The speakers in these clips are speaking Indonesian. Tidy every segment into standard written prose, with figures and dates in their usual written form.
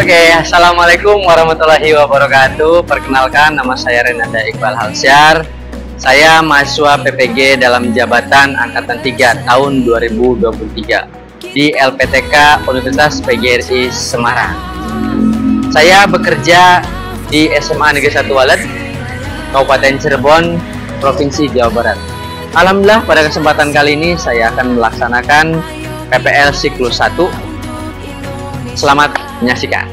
Oke, assalamualaikum warahmatullahi wabarakatuh. Perkenalkan, nama saya Renanda Iqbal Halsyar. Saya mahasiswa PPG dalam jabatan Angkatan 3 tahun 2023 di LPTK Universitas PGRI Semarang. Saya bekerja di SMA Negeri 1 Walet, Kabupaten Cirebon, Provinsi Jawa Barat. Alhamdulillah, pada kesempatan kali ini saya akan melaksanakan PPL siklus 1. Selamat menyaksikan.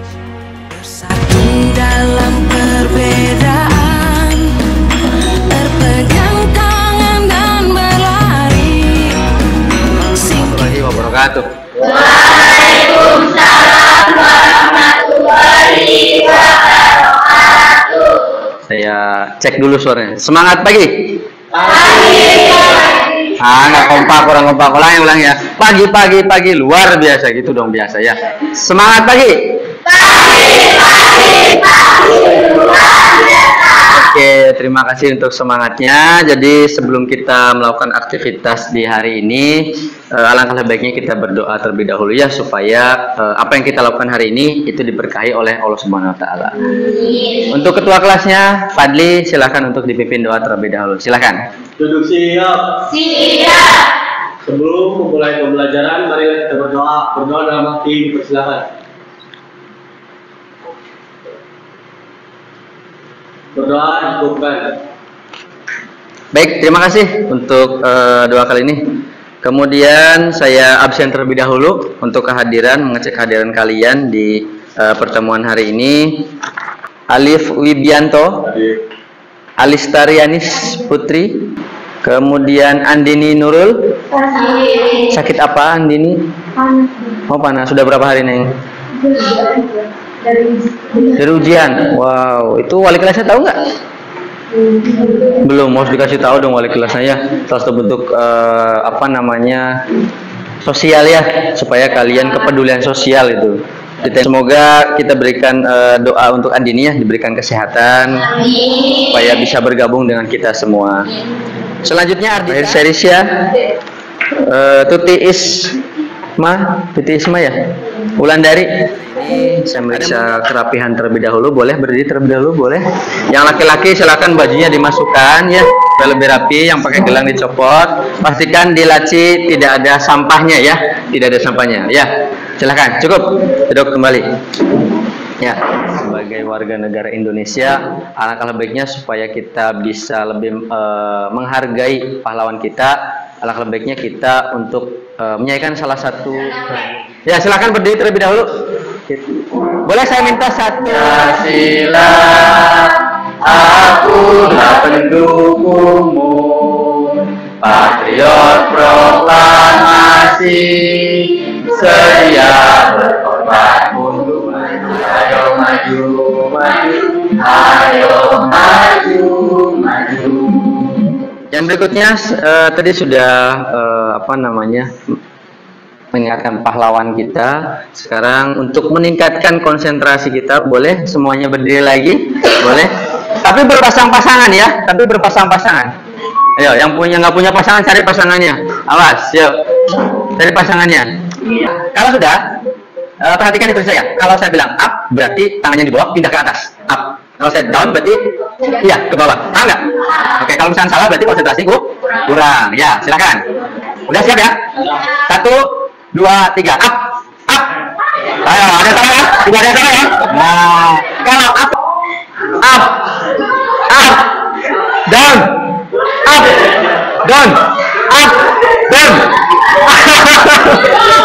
Dalam perbedaan, berpegang tangan dan berlari. Warahmatullahi wabarakatuh. Waalaikumsalam warahmatullahi wabarakatuh. Saya cek dulu suaranya. Semangat pagi. Pagi. Nggak kompak, kurang kompak. Ulang ya. Pagi luar biasa gitu dong, biasa ya. Semangat pagi. Oke, terima kasih untuk semangatnya. Jadi sebelum kita melakukan aktivitas di hari ini, alangkah baiknya kita berdoa terlebih dahulu ya, supaya apa yang kita lakukan hari ini itu diberkahi oleh Allah Subhanahu Wa Taala. Untuk ketua kelasnya, Fadli, silakan untuk dipimpin doa terlebih dahulu. Silakan. Duduk siap. Siap. Sebelum memulai pembelajaran, mari kita berdoa. Berdoa dalam hati, persilakan. Berdoa dicukupkan. Baik, terima kasih untuk doa kali ini. Kemudian saya absen terlebih dahulu untuk kehadiran, mengecek kehadiran kalian di pertemuan hari ini. Alif Wibianto, Alistarianis Putri, kemudian Andini Nurul. Sakit apa Andini? Oh, panas. Sudah berapa hari Neng? Dari ujian. Wow, itu wali kelasnya tahu nggak? Belum, harus dikasih tahu dong wali kelasnya ya. Salah satu bentuk sosial ya, supaya kalian kepedulian sosial itu. Semoga kita berikan doa untuk Andini ya, diberikan kesehatan, supaya bisa bergabung dengan kita semua. Selanjutnya Ardita Serisya, Tuti Isma ya, Wulandari. Ini saya meriksa kerapihan terlebih dahulu. Boleh berdiri terlebih dahulu, boleh. Yang laki-laki silakan bajunya dimasukkan ya, supaya lebih rapi. Yang pakai gelang dicopot. Pastikan di laci tidak ada sampahnya ya, tidak ada sampahnya ya. Silakan, cukup duduk kembali. Ya, sebagai warga negara Indonesia, alangkah baiknya supaya kita bisa lebih menghargai pahlawan kita. Alangkah baiknya kita untuk menyanyikan salah satu. Ya, silakan berdiri terlebih dahulu. Boleh saya minta satu? Sila akulah pendukungmu, patriot proklamasi, sedia berkorban untuk maju. Ayo maju, ayo maju. Yang berikutnya tadi sudah mengingatkan pahlawan kita. Sekarang untuk meningkatkan konsentrasi kita, boleh semuanya berdiri lagi, boleh. Tapi berpasang-pasangan ya, Ayo, yang nggak punya pasangan cari pasangannya. Awas, yuk, cari pasangannya. Kalau sudah, perhatikan itu saya. Kalau saya bilang up, berarti tangannya di bawah, pindah ke atas. Up. Kalau saya down, berarti iya ke bawah. Paham nggak? Oke, kalau misalnya salah, berarti konsentrasi kurang. Ya, silakan. Udah siap ya? 1, 2, 3, up. Ayo, ada tangan ya? Tidak ada tangan ya? Nah, kalau up, down, up, down.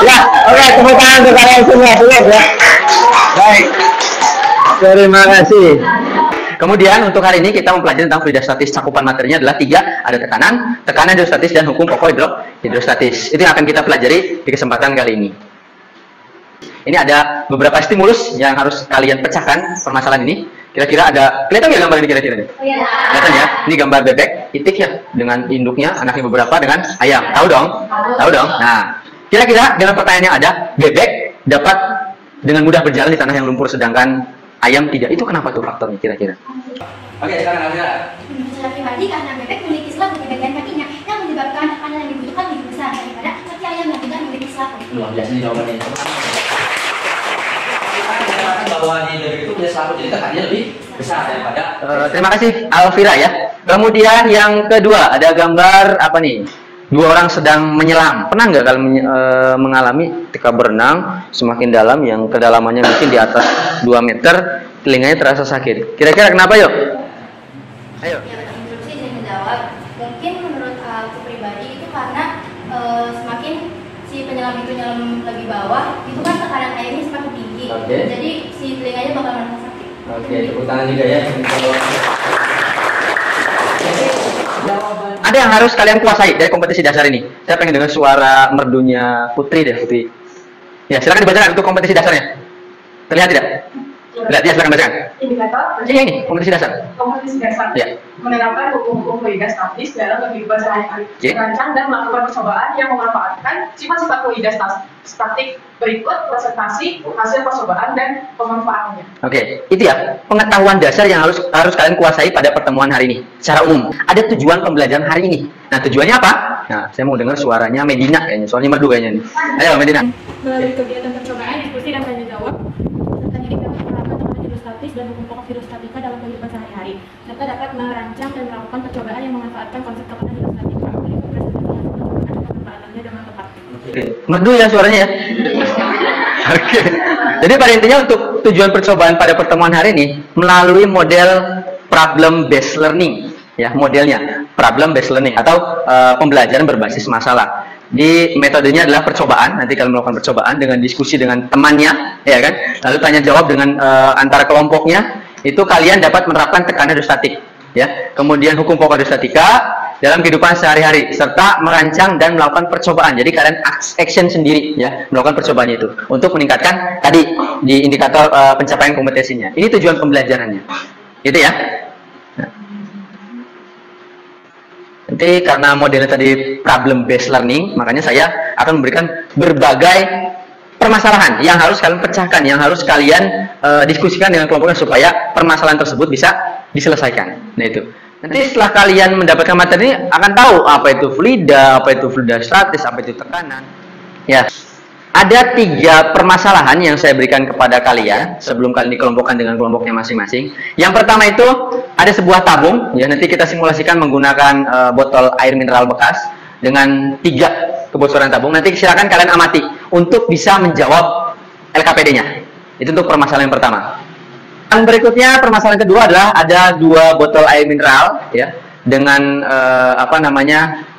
Ya, oke, tepuk tangan untuk kalian semua, ya. Baik, terima kasih. Kemudian untuk hari ini kita mempelajari tentang fluidostatis. Cakupan materinya adalah 3, ada tekanan hidrostatis, dan hukum pokok hidrostatis. Itu yang akan kita pelajari di kesempatan kali ini. Ini ada beberapa stimulus yang harus kalian pecahkan permasalahan ini. Kira-kira ada, kelihatan nggak gambar ini kira-kira? Kelihatan ya? Ini gambar bebek, itik ya, dengan induknya, anaknya beberapa dengan ayam. Tahu dong? Nah, kira-kira dengan pertanyaan yang ada, bebek dapat dengan mudah berjalan di tanah yang lumpur, sedangkan ayam tidak. Itu kenapa tuh faktornya kira-kira? Oke, sekarang Alvira. Secara pribadi, karena bebek memiliki selang di bagian kakinya yang menyebabkan tekanan yang dibutuhkan lebih besar daripada kaki ayam yang tidak memiliki selang. Luar biasa nih jawabannya. bahwa di bebek itu punya selaput, jadi tekanannya lebih besar daripada. Terima kasih Alvira ya. Kemudian yang kedua ada gambar apa nih? Dua orang sedang menyelam. Pernah nggak kalau mengalami ketika berenang semakin dalam, yang kedalamannya mungkin di atas 2 meter, telinganya terasa sakit. Kira-kira kenapa yuk? Ayo. Yang instruksi saya menjawab, mungkin menurut aku pribadi itu karena semakin si penyelam itu nyelam lebih bawah, itu kan tekanan airnya semakin tinggi. Oke. Jadi si telinganya bakal merasa sakit. Oke, tepuk tangan juga ya. Ada yang harus kalian kuasai dari kompetisi dasar ini. Saya pengen dengar suara merdunya Putri deh, Putri. Ya, silakan dibacakan untuk kompetisi dasarnya. Terlihat tidak? Lihat, ya silakan bacakan. Indikator Ini kompetisi dasar. kompetisi dasar Ya. menerapkan hukum-hukum fluiditas dalam kehidupan sehari-hari, Oke. merancang dan melakukan percobaan yang memanfaatkan sifat-sifat fluiditas statik berikut presentasi hasil percobaan dan pemanfaatannya. Oke, itu ya pengetahuan dasar yang harus kalian kuasai pada pertemuan hari ini. Secara umum, ada tujuan pembelajaran hari ini. Nah, tujuannya apa? Nah, saya mau dengar suaranya Medina kayaknya, soalnya merdu kayaknya nih. Ayo Medina. Melalui kegiatan percobaan, diskusi dan tanya jawab serta diri dapat menerapkan teori hidrostatis dan hukum pokok hidrostatika dalam kehidupan sehari-hari, serta dapat merancang dan melakukan percobaan yang memanfaatkan konsep tekanan hidrostatika berikut presentasi hasil percobaan dan pemanfaatannya dengan tepat. Oke, merdu ya suaranya ya. Oke. Jadi pada intinya untuk tujuan percobaan pada pertemuan hari ini melalui model problem based learning, ya modelnya problem based learning atau pembelajaran berbasis masalah. Di metodenya adalah percobaan. Nanti kalian melakukan percobaan dengan diskusi dengan temannya, ya kan? Lalu tanya jawab dengan antara kelompoknya. Itu kalian dapat menerapkan tekanan hidrostatik, ya. Kemudian hukum pokok hidrostatika dalam kehidupan sehari-hari serta merancang dan melakukan percobaan. Jadi kalian action sendiri, ya, melakukan percobaannya itu untuk meningkatkan tadi di indikator pencapaian kompetisinya. Ini tujuan pembelajarannya, gitu ya. Nanti karena modelnya tadi problem based learning, makanya saya akan memberikan berbagai permasalahan yang harus kalian pecahkan, yang harus kalian diskusikan dengan kelompoknya supaya permasalahan tersebut bisa diselesaikan. Nah itu. Nanti setelah kalian mendapatkan materi ini akan tahu apa itu fluida, apa itu fluidostatis, apa itu tekanan. Ya. Ada 3 permasalahan yang saya berikan kepada kalian sebelum kalian dikelompokkan dengan kelompoknya masing-masing. Yang pertama itu ada sebuah tabung, ya nanti kita simulasikan menggunakan botol air mineral bekas dengan 3 kebocoran tabung. Nanti silakan kalian amati untuk bisa menjawab LKPD-nya. Itu untuk permasalahan yang pertama. Yang berikutnya permasalahan kedua adalah ada 2 botol air mineral, ya dengan apa namanya?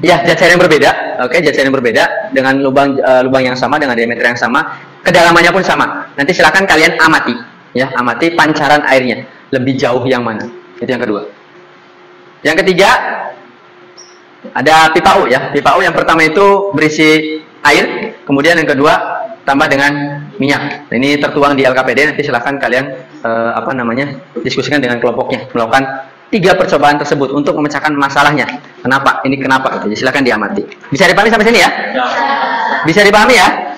Ya, zat cair yang berbeda. Oke, zat cair yang berbeda dengan lubang yang sama, dengan diameter yang sama, kedalamannya pun sama. Nanti silakan kalian amati, ya, amati pancaran airnya lebih jauh yang mana. Itu yang kedua. Yang ketiga ada pipa U, ya. Pipa U yang pertama itu berisi air, kemudian yang kedua tambah dengan minyak. Ini tertuang di LKPD. Nanti silakan kalian apa namanya? Diskusikan dengan kelompoknya, melakukan 3 percobaan tersebut untuk memecahkan masalahnya. Kenapa? Ini kenapa? Jadi silakan diamati. Bisa dipahami sampai sini ya? Bisa dipahami ya?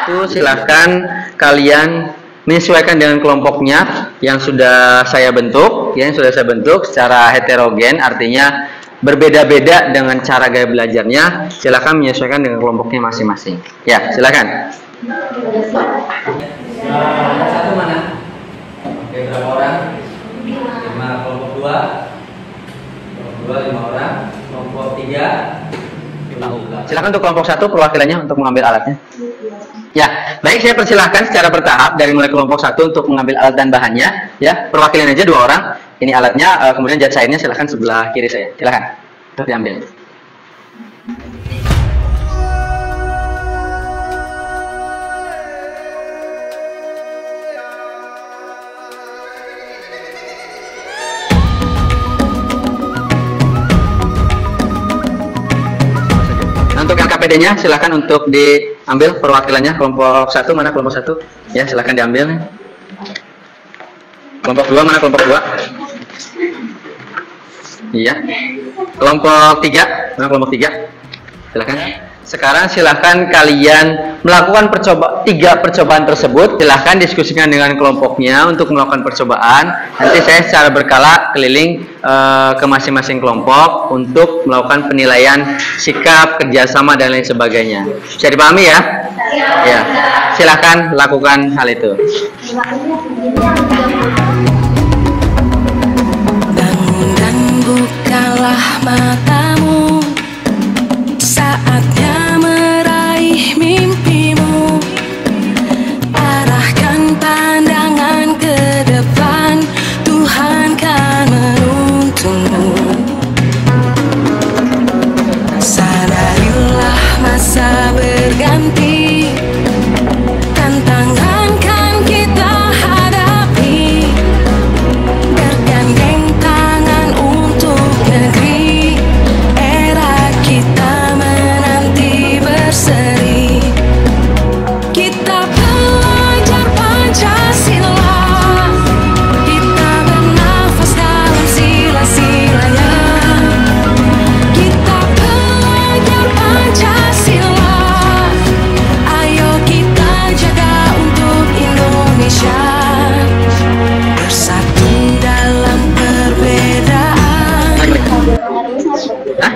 Itu silakan kalian menyesuaikan dengan kelompoknya yang sudah saya bentuk, yang sudah saya bentuk secara heterogen, artinya berbeda-beda dengan cara gaya belajarnya. Silakan menyesuaikan dengan kelompoknya masing-masing. Ya, silakan. Satu mana? Oke, berapa orang? 5, kelompok 2 5 orang, kelompok 3 silakan untuk kelompok 1 perwakilannya untuk mengambil alatnya. Ya, baik, saya persilahkan secara bertahap dari mulai kelompok 1 untuk mengambil alat dan bahannya, ya. Perwakilan aja 2 orang. Ini alatnya, kemudian zat cairnya silakan sebelah kiri saya. Silakan untuk diambil. Untuk LKPD-nya silakan untuk diambil perwakilannya. Kelompok 1 mana kelompok 1? Ya, silakan diambil. Kelompok 2 mana kelompok 2? Iya. Kelompok 3 mana kelompok 3? Silakan. Sekarang silakan kalian melakukan 3 percobaan tersebut. Silakan diskusikan dengan kelompoknya untuk melakukan percobaan. Nanti saya secara berkala keliling ke masing-masing kelompok untuk melakukan penilaian sikap, kerjasama dan lain sebagainya. Bisa dipahami ya? Ya. silahkan lakukan hal itu. Bangun dan bukalah matamu, saatnya meraih mimpimu. Arahkan pandangan ke depan, Tuhan kan menuntunmu. Sadarilah masa berganti, tantangan kan kita hadapi. Bergandeng tangan untuk negeri, era kita menanti berseri. Kita belajar Pancasila, kita bernafas dalam sila-silanya. Kita belajar Pancasila, ayo kita jaga untuk Indonesia. Bersatu dalam perbedaan. Hah?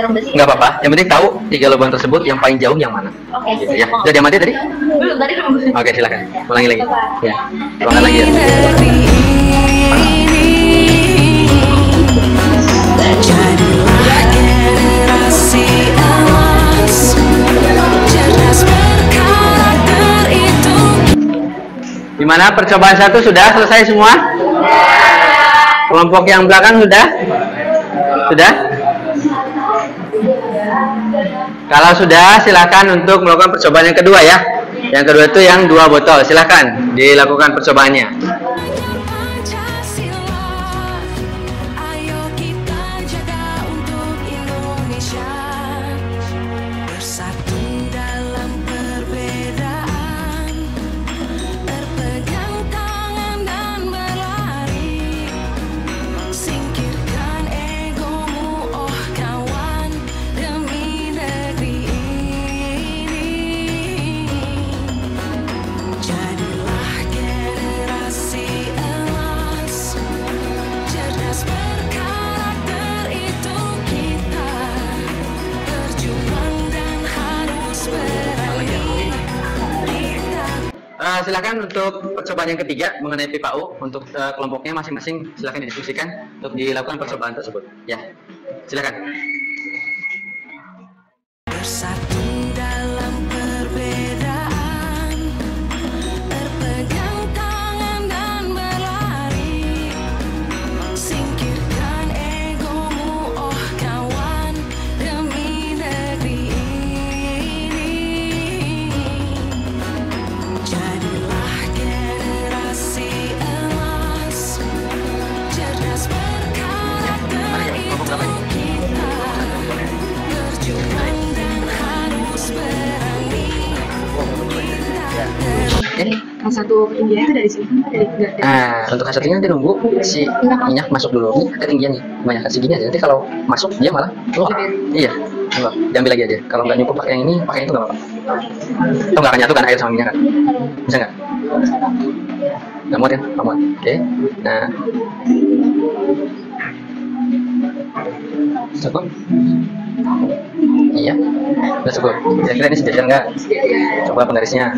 Nggak apa-apa, yang penting tahu 3 lubang tersebut yang paling jauh yang mana. Gitu ya. Sudah diamati tadi? Belum, tadi belum. Oke, silakan. Ulangi lagi. Ya. Ulangan lagi ya. Negeri ini jadilah generasi emas, cerdas berkarakter itu. Gimana percobaan 1 sudah selesai semua? Kelompok yang belakang sudah? Sudah? Kalau sudah, silakan untuk melakukan percobaan yang kedua ya. Yang kedua itu yang 2 botol. Silakan dilakukan percobaannya. Pancasila, ayo kita jaga untuk Indonesia. Bersatu dalam perbedaan, berpegang tangan dan berlari. Singkirkan egomu, oh kawan, demi negeri ini. Jadilah generasi emas, cerdas berkarakter itu kita. Berjuang dan harus berani. Silakan untuk percobaan yang ketiga mengenai pipa U untuk kelompoknya masing-masing silakan didiskusikan untuk dilakukan percobaan tersebut. Ya, silakan. Bersatu dalam perbedaan, berpegang tangan dan berlari. Singkirkan egomu, oh kawan, demi negeri ini. Jadilah generasi emas, cerdas berkarakter itu kita. Berjuang dan harus berani. Yang satu ketinggian itu dari sini, dari Untuk hasilnya nanti nunggu si minyak masuk dulu. Ini ketinggian nih, kebanyakan segini aja. Nanti kalau masuk dia malah keluar. Iya, enggak. Diambil lagi aja. Kalau nggak nyukup pakai yang ini, pakai itu nggak apa-apa. Itu nggak akan nyatu kan air sama minyak kan? Bisa nggak? Nggak muat ya? Nggak muat. Oke. Nah, cukup? Iya, udah cukup. Kira-kira ini sejajar nggak? Coba penggarisnya.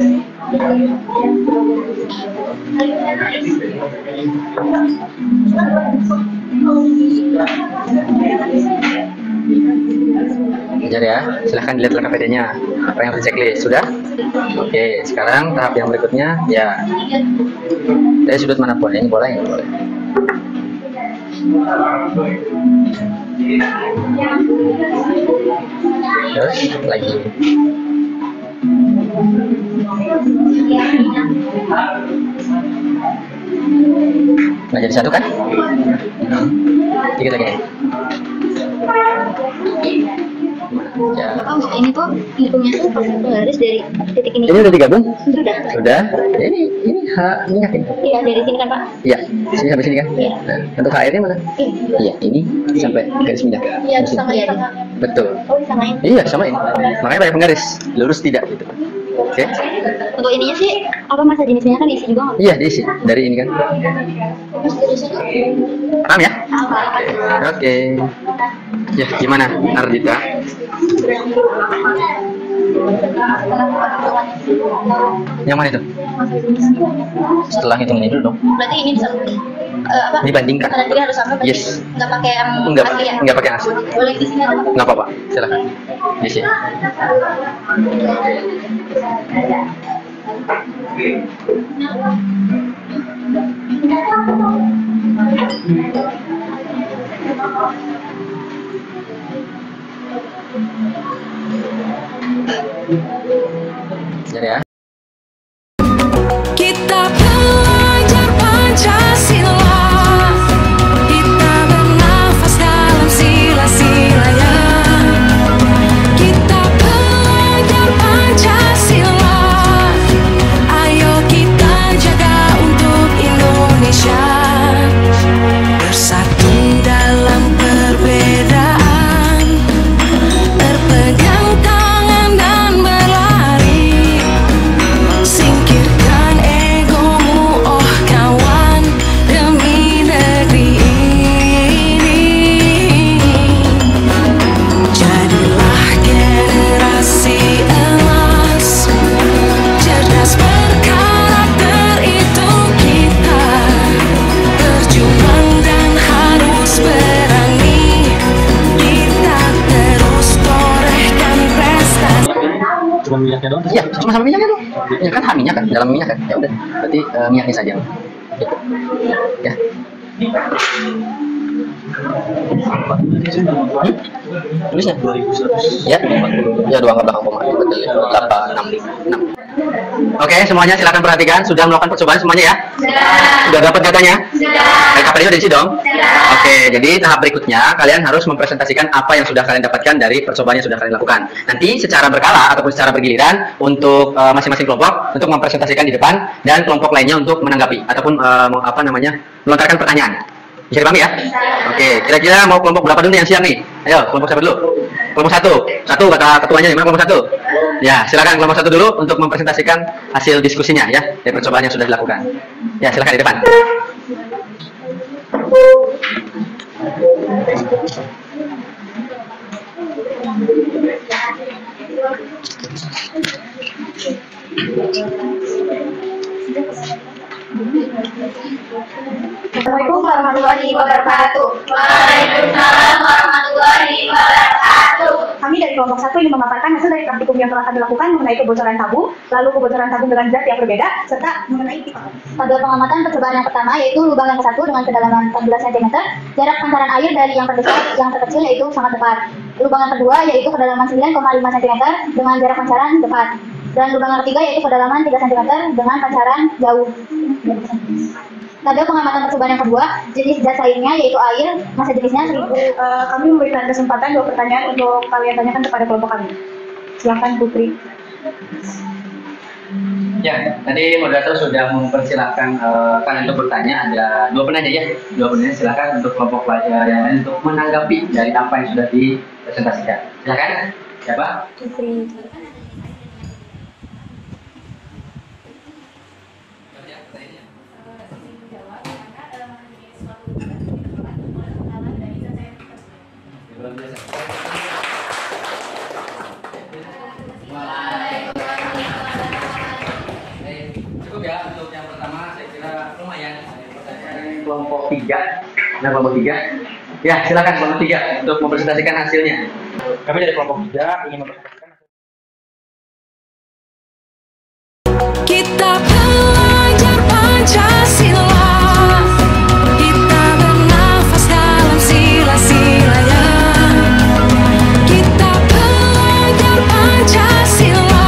Sejajar ya. Silahkan dilihat LKPD-nya. Apa yang harus checklist? Sudah? Oke. Sekarang tahap yang berikutnya, ya. Dari sudut manapun. Ini boleh, ini boleh. Terus lagi. Nggak jadi satu kan? Dikit lagi nih. Ya. Oh, ini tuh hitungnya tuh pas penggaris dari titik ini. Ini udah digabung? Sudah. Sudah. Ini minyak ini. Iya, dari sini kan, Pak? Iya. Sini sampai sini kan? Iya. Nah, untuk airnya mana? Iya, ini sampai garis minyak. Iya, disamain. Betul. Oh, disamain. Iya, samain. Makanya banyak penggaris. Lurus tidak gitu. Oke. Untuk ininya sih, apa masa jenisnya kan diisi juga nggak? Iya, diisi dari ini kan. Paham ya? Oke. Ya, gimana Ardita? Setelah perhitungan Yang mana itu? Setelah hitung ini dulu dong. berarti ini bisa apa? Dibandingkan. Kanan kiri harus sama berarti Yes. nggak pakai yang Enggak, asli ya? enggak pakai asli. Boleh di sini atau Enggak apa-apa. Silakan. Di sini. Jadi ya. Kita belajar Pancasila, kita bernafas dalam sila-silanya. Kita belajar Pancasila, ayo kita jaga untuk Indonesia. Bersatu dalam perbedaan, berpegang tangan dan berlari. Singkirkan egomu, oh kawan, demi negeri ini. Jadilah generasi emas, cerdas berkarakter itu kita. Berjuang dan harus berani, kita terus torehkan prestasi. Cuma minyaknya doang. Iya, cuma sama minyaknya doang. Ya kan minyak kan, dalam minyak kan. Ya udah, berarti minyaknya saja. Gitu. Ya. Tulisnya 2100. ya, ya dua angka belakang koma, betul ya, 866. Oke, semuanya silakan perhatikan. Sudah melakukan percobaan semuanya ya? Sudah dapat datanya? Baik, apa dari sini dong? Oke, jadi tahap berikutnya kalian harus mempresentasikan apa yang sudah kalian dapatkan dari percobaan yang sudah kalian lakukan. Nanti secara berkala ataupun secara bergiliran untuk masing-masing kelompok untuk mempresentasikan di depan dan kelompok lainnya untuk menanggapi ataupun melontarkan pertanyaan. Bisa dipahami ya? Oke, kira-kira mau kelompok berapa dulu yang siap nih? Ayo, kelompok siapa dulu? Kelompok satu kata ketuanya gimana kelompok 1? Ya, silakan kelompok 1 dulu untuk mempresentasikan hasil diskusinya ya dari percobaan yang sudah dilakukan. Ya, silakan di depan. Assalamualaikum warahmatullahi wabarakatuh. Waalaikumsalam warahmatullahi wabarakatuh. Kami dari kelompok 1 ingin memaparkan hasil dari praktikum yang telah kami lakukan mengenai kebocoran tabung, lalu kebocoran tabung dengan zat yang berbeda, serta mengenai pipa. Pada pengamatan percobaan yang pertama yaitu lubang yang ke-1 dengan kedalaman 14 cm, jarak pancaran air dari yang terbesar yang terkecil yaitu sangat dekat. Lubang yang kedua yaitu kedalaman 9,5 cm dengan jarak pancaran dekat. Dan lubang yang ketiga yaitu kedalaman 3 cm dengan pancaran jauh. Pada pengamatan percobaan yang kedua, jenis zat lainnya yaitu air, massa jenisnya 1000. Kami memberikan kesempatan 2 pertanyaan untuk kalian tanyakan kepada kelompok kami. Silakan Putri. Ya, tadi moderator sudah mempersilahkan kalian untuk bertanya. Ada 2 penanya ya, 2 penanya. Silakan untuk kelompok pelajar yang lain untuk menanggapi dari apa yang sudah dipresentasikan. Silakan. Siapa? Putri. Cukup ya untuk yang pertama, saya kira lumayan. Pertanyaan kelompok 3. Nah, kelompok 3. Ya, silakan kelompok 3 untuk mempresentasikan hasilnya. Kami dari kelompok 3 ingin mempresentasikan. Kita belajar Pancasila, kita bernafas dalam sila-silanya. Kita belajar Pancasila,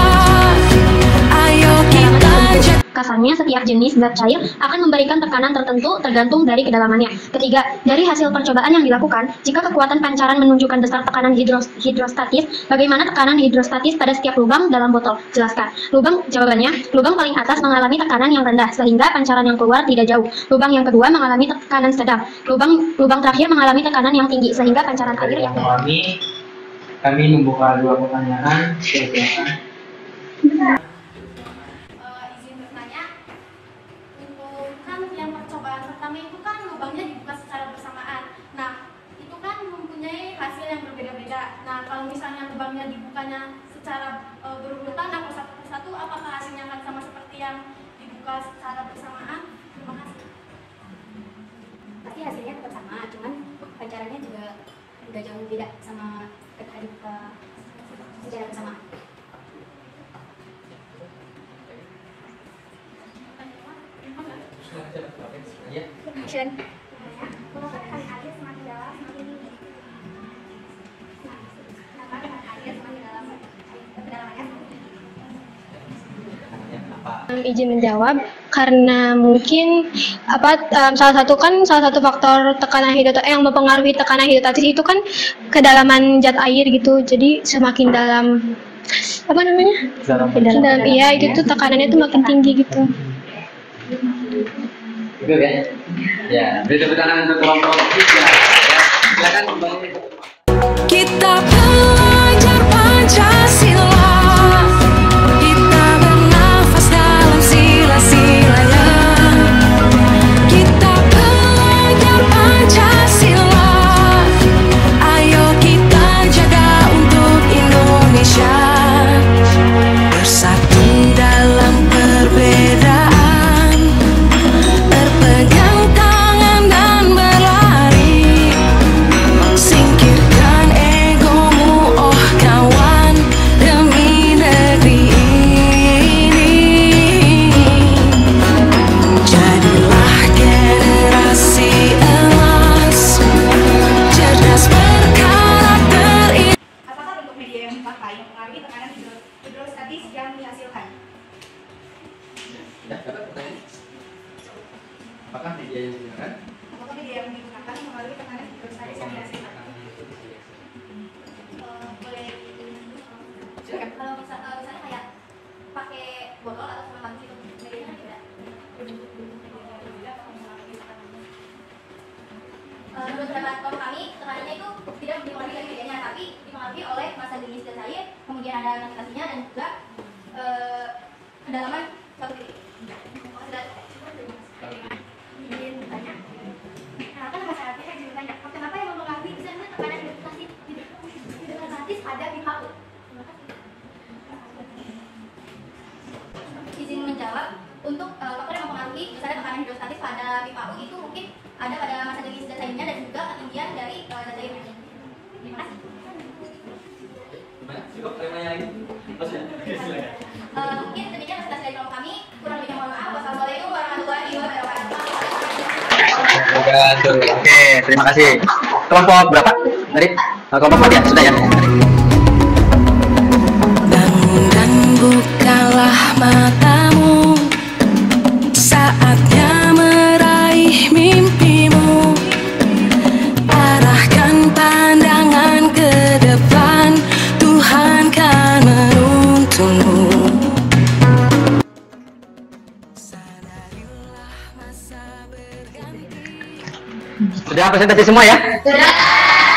ayo kita jaga. Kasarnya, setiap jenis zat cair akan memberikan tekanan tertentu tergantung dari kedalamannya. Ketiga, dari hasil percobaan yang dilakukan, jika kekuatan pancaran menunjukkan besar tekanan hidrostatis, bagaimana tekanan hidrostatis pada setiap lubang dalam botol? Jelaskan. Jawabannya, lubang paling atas mengalami tekanan yang rendah, sehingga pancaran yang keluar tidak jauh. Lubang yang kedua mengalami tekanan sedang. Lubang terakhir mengalami tekanan yang tinggi, sehingga pancaran air yang Kami membuka 2 pertanyaan. Silakan. Izin bertanya, untuk kan yang percobaan pertama itu kan lubangnya dibuka secara bersamaan. Nah, itu kan mempunyai hasil yang berbeda-beda. Nah, kalau misalnya lubangnya dibukanya secara berbeda sama sejarah pertama. Action. Mengatakan air semakin dalam semakin tinggi. Air semakin dalam kedalamannya. Izin menjawab karena mungkin salah satu faktor tekanan yang mempengaruhi tekanan hidrostatis itu kan kedalaman zat air gitu, jadi semakin dalam dalam iya itu tuh tekanannya tuh makin tinggi gitu. Good ya? Ya, beri tepuk tangan untuk kelompok 3 ya. Silakan kembali. Kita belajar Pancasila, kita bernafas dalam sila-silanya. Kita belajar Pancasila, ayo kita jaga untuk Indonesia. Bersatu dalam perbedaan, berpegang tangan dan berlari. Singkirkan egomu, oh kawan, demi negeri ini. Jadilah generasi emas, cerdas berkarakter. Apakah bentuk media yang dipakai mempengaruhi tekanan hidrostatis yang dihasilkan? Ya, dapat pertanyaan. Apakah media yang digunakan? Apakah media yang digunakan mempengaruhi tekanan hidrostatis yang dihasilkan? Boleh silakan. Kalau misalnya kayak pakai botol atau selang gitu, medianya tidak berbentuk media yang berbeda atau mempengaruhi tekanannya. Menurut pendapat kelompok kami, tekanannya itu tidak dipengaruhi dari medianya, tapi dipengaruhi oleh massa dingin zat cair, kemudian ada gravitasinya dan juga kedalaman suatu titik. Izin bertanya. Nah, kan masyarakat saya juga tanya, kenapa yang mempengaruhi misalnya tekanan hidrostatis ada di HU? Izin menjawab, untuk faktor yang mempengaruhi misalnya tekanan hidrostatis pada pipa U itu mungkin ada pada massa dingin zat cairnya dan juga ketinggian dari zat cairnya. Terima kasih. Gimana? Cukup temanya lagi? Oh, sudah. Silakan. Mungkin demikian presentasi dari kelompok kami. Kurang lebihnya mohon maaf. Wassalamualaikum warahmatullahi wabarakatuh. Oke, terima kasih. Kelompok berapa? Tadi? Kelompok 4 ya? Sudah ya? Bangun dan bukalah matamu, saatnya meraih mimpimu. Arahkan pandangan ke depan, Tuhan kan menuntunmu. Sadarilah masa berganti. Sudah presentasi semua ya? Sudah.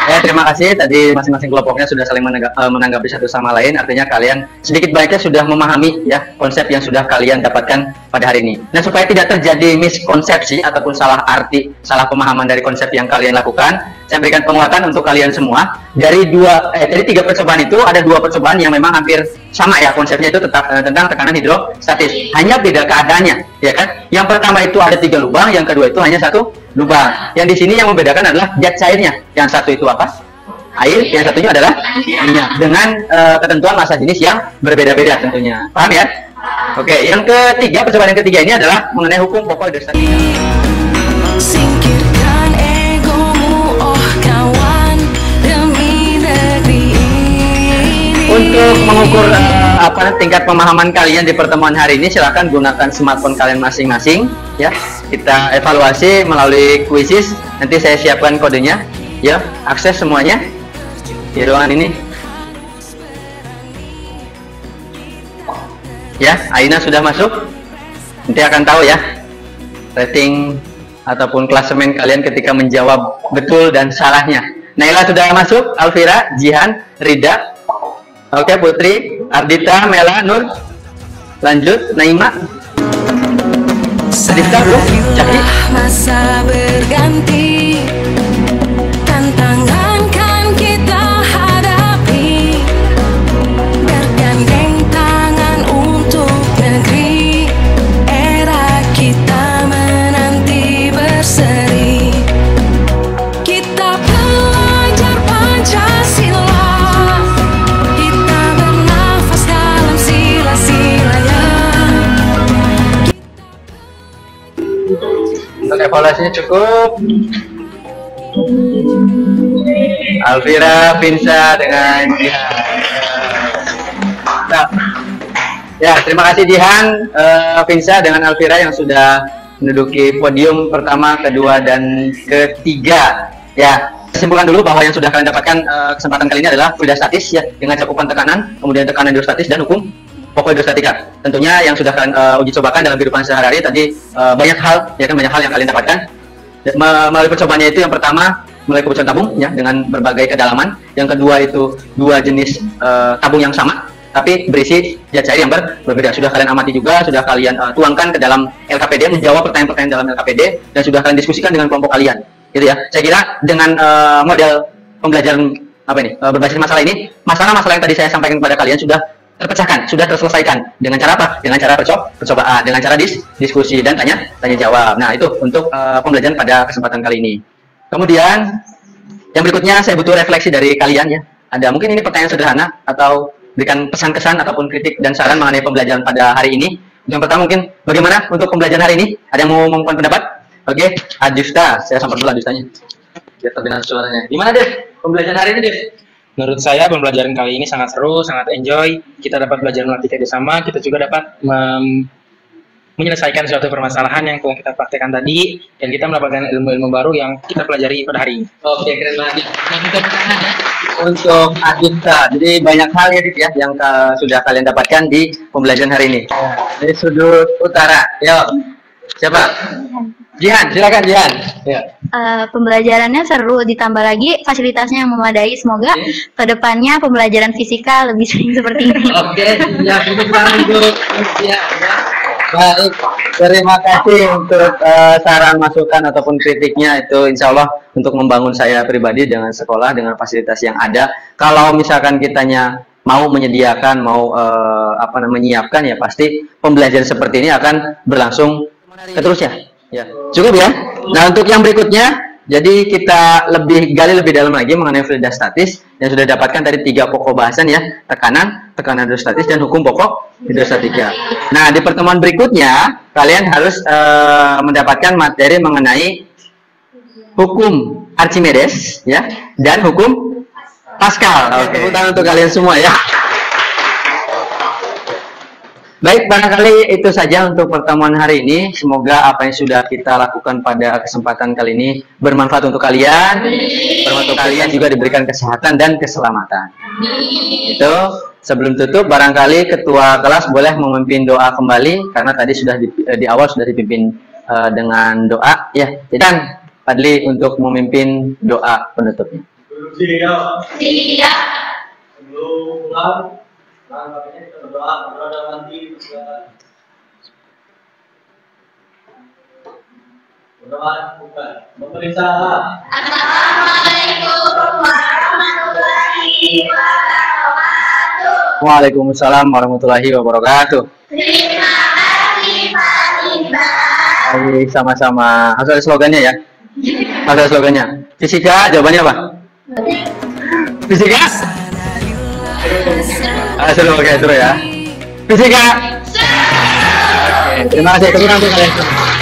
Ya, terima kasih. Tadi masing-masing kelompoknya sudah saling menanggapi satu sama lain. Artinya kalian sedikit banyaknya sudah memahami ya konsep yang sudah kalian dapatkan pada hari ini. Nah, supaya tidak terjadi miskonsepsi ataupun salah arti, salah pemahaman dari konsep yang kalian lakukan, saya berikan penguatan untuk kalian semua. Dari 3 percobaan itu ada 2 percobaan yang memang hampir sama ya konsepnya, itu tentang tekanan hidrostatis. Hanya beda keadaannya, ya kan? Yang pertama itu ada 3 lubang, yang kedua itu hanya 1 lubang. Yang di sini yang membedakan adalah zat cairnya. Yang satu itu apa? Air. Yang satunya adalah minyak. Dengan ketentuan massa jenis yang berbeda-beda tentunya. Paham ya? Oke. Yang ketiga, percobaan yang ketiga ini adalah mengenai hukum pokok hidrostatika. Singkirkan egomu, oh kawan, demi negeri ini. Untuk mengukur tingkat pemahaman kalian di pertemuan hari ini, silakan gunakan smartphone kalian masing-masing ya. Kita evaluasi melalui kuisis. Nanti saya siapkan kodenya ya, akses semuanya di ruangan ini ya. Aina sudah masuk, nanti akan tahu ya rating ataupun klasemen kalian ketika menjawab betul dan salahnya. Naila sudah masuk, Alvira, Jihan, Rida, oke, Putri, Ardita, Mela, Nur, lanjut, Naima, Adita, Bu, Caki. Masa berganti, tantangan kan kita hadapi, bergandeng tangan untuk negeri, era kita menanti berseri. Kita belajar Pancasila. evaluasinya cukup. Alvira, Vinsa dengan Jihan. Nah, ya terima kasih Jihan, Vinsa dengan Alvira yang sudah menduduki podium pertama, kedua, dan ketiga. Ya, simpulkan dulu bahwa yang sudah kalian dapatkan kesempatan kali ini adalah hidrostatis ya, dengan cakupan tekanan, kemudian tekanan hidrostatis dan hukum pokok hidrostatika. Tentunya yang sudah kalian uji cobakan dalam kehidupan sehari-hari tadi banyak hal ya kan, banyak hal yang kalian dapatkan melalui percobaannya. Itu yang pertama melalui kebocoran tabung ya dengan berbagai kedalaman, yang kedua itu dua jenis tabung yang sama tapi berisi zat cair yang berbeda. Sudah kalian amati juga, sudah kalian tuangkan ke dalam LKPD, menjawab pertanyaan-pertanyaan dalam LKPD, dan sudah kalian diskusikan dengan kelompok kalian gitu ya. Saya kira dengan model pembelajaran berbasis masalah ini, masalah-masalah yang tadi saya sampaikan kepada kalian sudah terpecahkan, sudah terselesaikan dengan cara apa? Dengan cara percobaan, dengan cara diskusi dan tanya jawab. Nah, itu untuk pembelajaran pada kesempatan kali ini. Kemudian yang berikutnya saya butuh refleksi dari kalian ya. Ada mungkin ini pertanyaan sederhana atau berikan pesan-kesan ataupun kritik dan saran mengenai pembelajaran pada hari ini. Yang pertama mungkin bagaimana untuk pembelajaran hari ini? Ada yang mau mengungkapkan pendapat? Oke, Adjusta, saya sampai dulu Adjustanya. Biar terdengar suaranya. Gimana deh pembelajaran hari ini deh? Menurut saya pembelajaran kali ini sangat seru, sangat enjoy. Kita dapat belajar melatih kerjasama, kita juga dapat menyelesaikan suatu permasalahan yang telah kita praktekkan tadi, dan kita mendapatkan ilmu-ilmu baru yang kita pelajari pada hari ini. Oke, keren banget. Nah, kita pertanyaan ya untuk Adjusta. Jadi banyak hal ya Dit, ya yang sudah kalian dapatkan di pembelajaran hari ini. Dari sudut utara, yuk. Siapa? Jihan, silakan Jihan. Ya. Pembelajarannya seru, ditambah lagi fasilitasnya yang memadai. Semoga kedepannya pembelajaran fisika lebih sering seperti ini. Oke, ya cukup untuk ya. Baik, terima kasih untuk saran, masukan ataupun kritiknya. Itu insya Allah untuk membangun saya pribadi dengan sekolah, dengan fasilitas yang ada. Kalau misalkan kitanya mau menyediakan, mau menyiapkan, ya pasti pembelajaran seperti ini akan berlangsung terusnya. Ya, cukup ya. Nah, untuk yang berikutnya, jadi kita gali lebih dalam lagi mengenai hidrostatis yang sudah dapatkan tadi 3 pokok bahasan ya, tekanan hidrostatis dan hukum pokok hidrostatika. Nah, di pertemuan berikutnya kalian harus mendapatkan materi mengenai hukum Archimedes ya dan hukum Pascal. Oke, untuk kalian semua ya. Baik, barangkali itu saja untuk pertemuan hari ini. Semoga apa yang sudah kita lakukan pada kesempatan kali ini bermanfaat untuk kalian. Bermanfaat untuk kalian juga diberikan kesehatan dan keselamatan. Itu sebelum tutup, barangkali ketua kelas boleh memimpin doa kembali karena tadi sudah di awal sudah dipimpin dengan doa ya. Dan Fadli untuk memimpin doa penutupnya. Siap. Sebelum pulang, kita berdoa dalam hati. Berdoa bukan memeriksa. Assalamualaikum warahmatullahi wabarakatuh. Waalaikumsalam warahmatullahi wabarakatuh. Terima kasih Pak Iqbal. Baik, sama-sama. Harus ada slogannya ya. Harus ada slogannya. Fisika jawabannya apa? Fisika? Seru, oke, seru ya. Fisika. Oke, terima kasih. Terima kasih kalian.